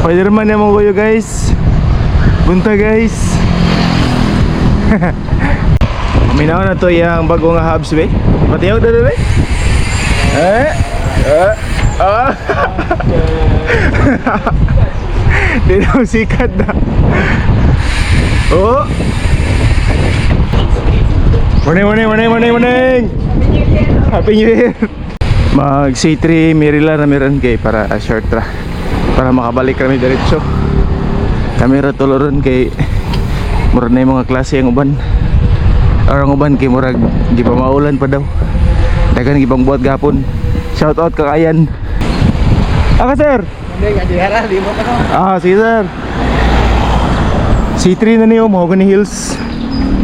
Spiderman naman ko yun guys. Bunta guys. Minaw na to yung bagong hubs be. Matiyog na doon Di na sikat na. Oh. Morning. Happy New Year. Mag C3 Mirila na meron kay para short ra. Para makabalik kami diretso. Kami ra tuloron kay murag na yung mga klase ang uban. Orang uban kay murag di pa maulan pa daw. Dagan gibang buhat gapon. Shout out kakayan. Sir. Sige sir. C3 na niyo Mahogany Hills.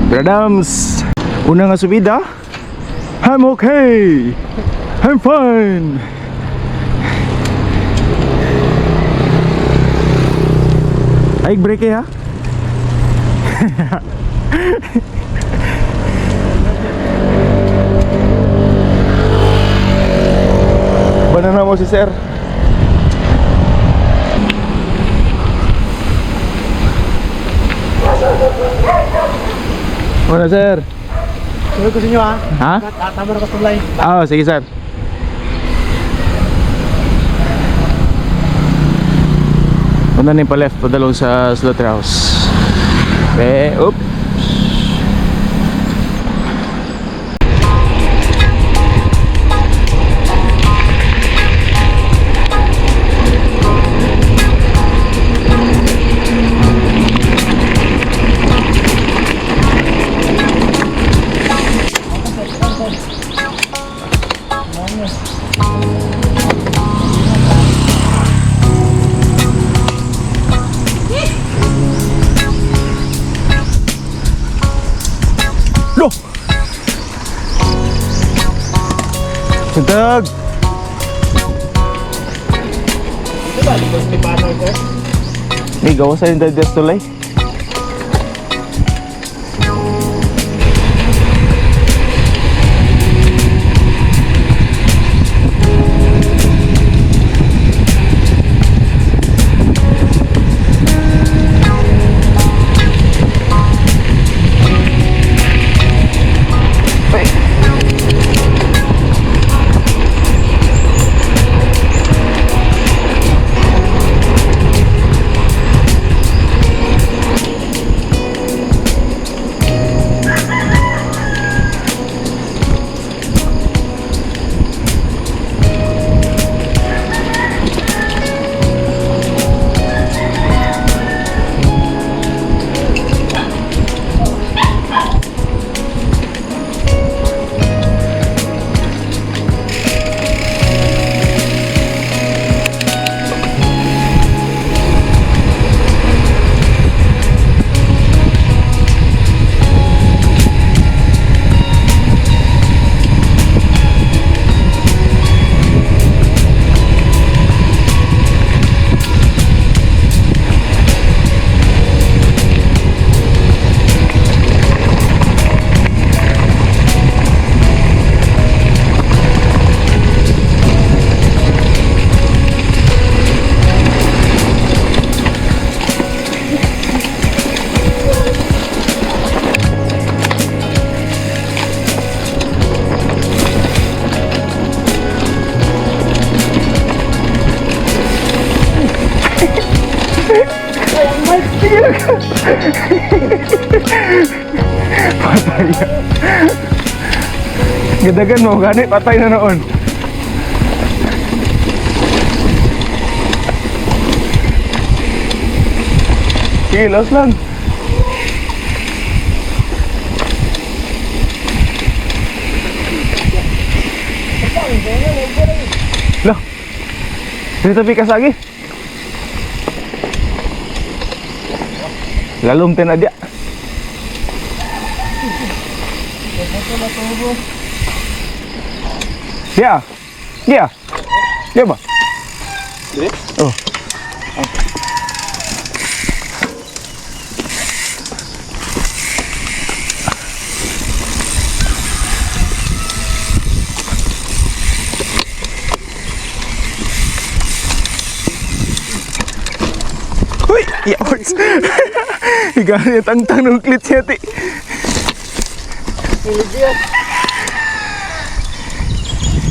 Bradams. Una nga subida. I'm okay. I'm fine. Ay, break ha. Banana mo si sir. Mana sir? Sulit ko sa inyo ha. Ha? Tama na ka tulay. Sige sir. Punta na pa left, padalong sa slaughterhouse. Okay, oops. Sentag. Ito ba? Likos may paano ito? May gawa sa yung digest tulay. Patay ya. Gadagan mo gani patay na noon. Kilos lang. Loh. Dito pikas lagi. Lalum ten aja. Ya. Ya. Ya ba? Oh. Uy! Yawards! Higani at ang tanong klit siya ti. Pilipian.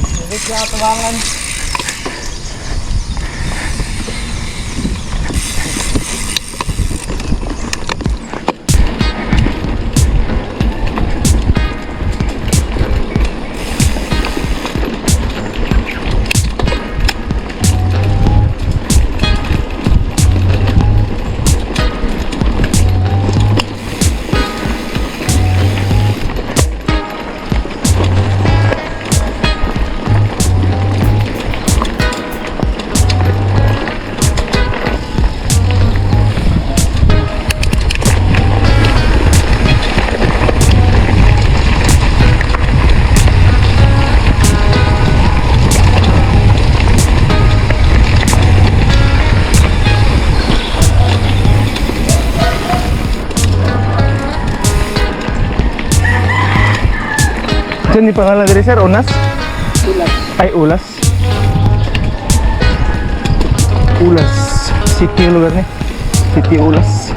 Hindi siya tumangan. Saan di pangalan dari sir? Unas? Ulas. Ay, Ulas. Ulas. City yung lugar ni. City Ulas.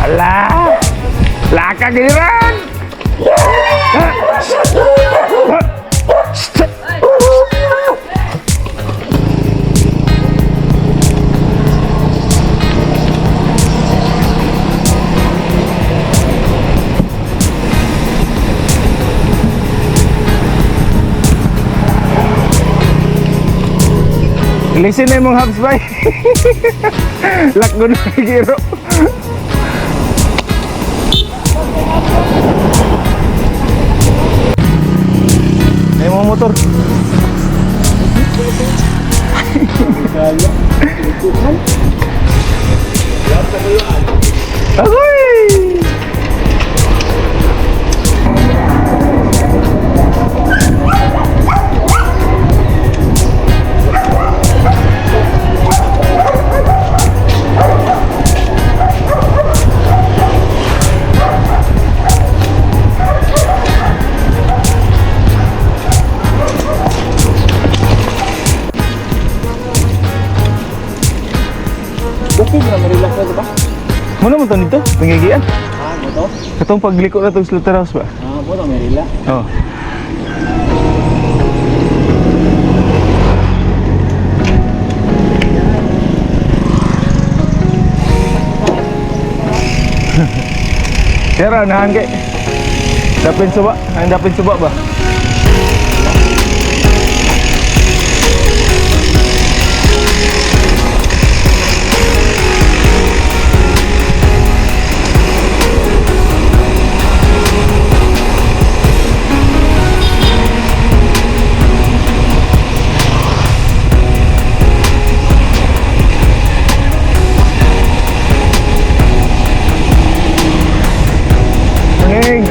Alah! Laka giliran! Listen na mong hubs bay. Lakgo na giro. Ay mo motor. Agoy! Bukid na marilas na ba? Muna mo to nito? Pingigian? Ah, mo to? Katong pagliko na itong slaughterhouse ba? Ah, mo to marila. Oo. Tera, nahan kay. Dapin suba? Ang dapin suba ba? Morning!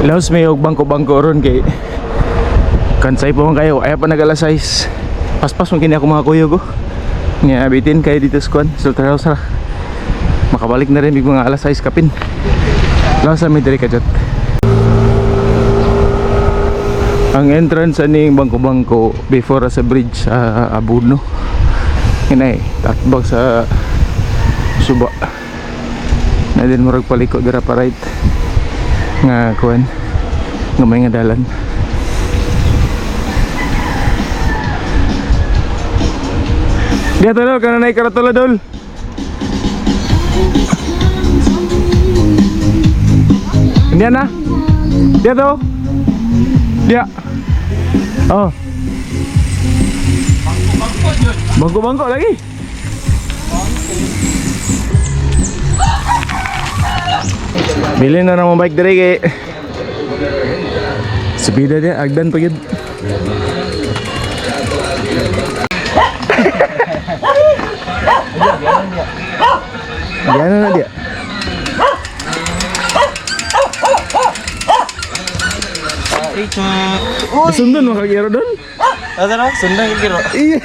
Laos may og bangko-bangko ron kay kansay pa man kayo, ayaw pa nag-alas 6. Paspas mo kini ako mga kuyog ko. Nga abitin kayo dito sa kwan, slaughterhouse ra. Makabalik na rin big mga alas 6 kapin. Laos sa may diri ka jot. Ang entrance aning bangko-bangko before sa bridge sa Abuno. Hinay, tatbag sa suba. Na din murag paliko dira pa right. Nga kuan. Nga may nga dalan. Dia tolol kana naik karatula dol. Dia na. Dia to. Dia. Oh. Bangko-bangko lagi. Bilhin na naman bike dire kay Sabida dia agdan pa yun. Gana na dia. Richard. Sundan mo kagiro doon? Ano na? Sundan kagiro. Iya.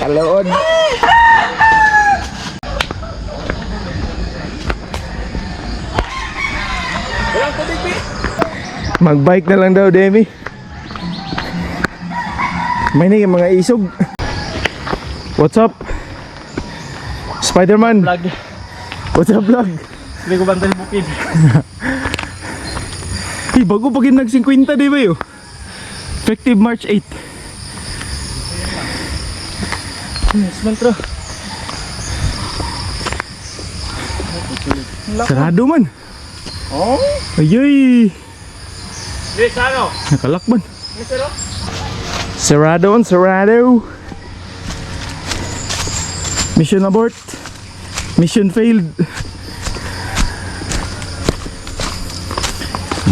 Kaloon. Walang tubig, Pi. Magbike na lang daw, Demi. May na yung mga isog. What's up? Spider-Man. Vlog. What's up, vlog? Hindi ko bantay bukid. Hey, bago pa rin nag-50, di ba yun? Effective March 8. Yes, mantro. Sarado man. Oh? Ayay. Yes, ano? Nakalakban. Yes, ano? Sarado on sarado. Mission abort. Mission failed.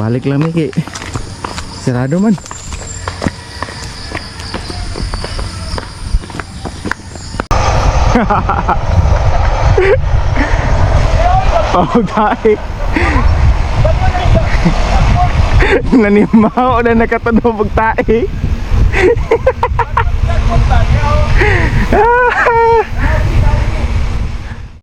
Balik lang Miki. Sarado man. Oh, tayo. Nanimaw na nakatunog pagtae. Ah!